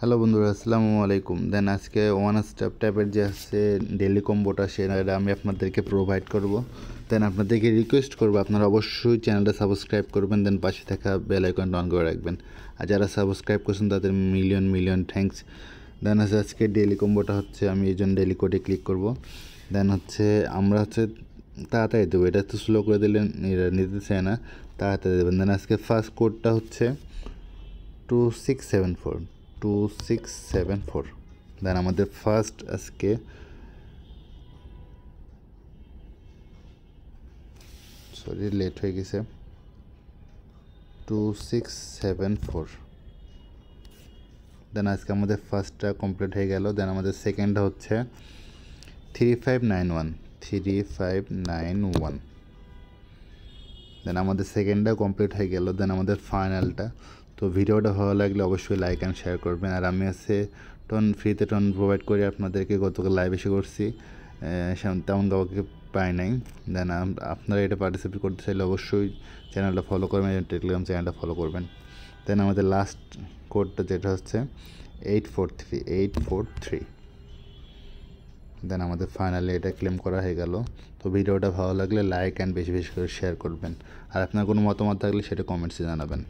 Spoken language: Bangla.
হ্যালো বন্ধুরা, আসসালামু আলাইকুম। দেন আজকে ওয়ান স্টেপ টাইপের যে আছে ডেইলি কম্বোটা, সেটা আমি আপনাদেরকে প্রোভাইড করব। দেন আপনাদেরকে রিকোয়েস্ট করব আপনারা অবশ্যই চ্যানেলটা সাবস্ক্রাইব করবেন, দেন পাশে থাকা বেল আইকনটা অন করে রাখবেন। আর যারা সাবস্ক্রাইব করছেন তাদের মিলিয়ন মিলিয়ন থ্যাঙ্কস। দেন আজকে ডেইলি কম্বোটা হচ্ছে, আমি এই জন্য ডেইলি কোডে ক্লিক করব। দেন আমরা তাড়াতাড়ি দেবো, এটা একটু স্লো করে দিলে নিতে চায় না, তাড়াতাড়ি দেবেন। দেন আজকে ফার্স্ট কোডটা হচ্ছে 2674 2674। দেন আমাদের ফার্স্ট আজকে লেট হয়ে গেছে, 2674। দেন আজকে আমাদের ফার্স্টটা কমপ্লিট হয়ে গেল। দেন আমাদের সেকেন্ডটা হচ্ছে 3591 3591। দেন আমাদের সেকেন্ডটা কমপ্লিট হয়ে গেল। দেন আমাদের ফাইনালটা। তো ভিডিওটা ভালো লাগলে অবশ্যই লাইক অ্যান্ড শেয়ার করবেন। আর আমি ফ্রিতে টন প্রোভাইড করে আপনাদেরকে গতকাল লাইভ এসে করছি, তেমন কাউকে পাই নাই। দেন আপনারা এটা পার্টিসিপেট করতে চাইলে অবশ্যই চ্যানেলটা ফলো করবেন, টেলিগ্রাম চ্যানেলটা ফলো করবেন। দেন আমাদের লাস্ট কোডটা যেটা হচ্ছে 843। দেন আমাদের ফাইনালি এটা ক্লেম করা হয়ে গেল। তো ভিডিওটা ভালো লাগলে লাইক অ্যান্ড বেশি বেশি করে শেয়ার করবেন। আর আপনার কোনো মতামত থাকলে সেটা কমেন্টসে জানাবেন।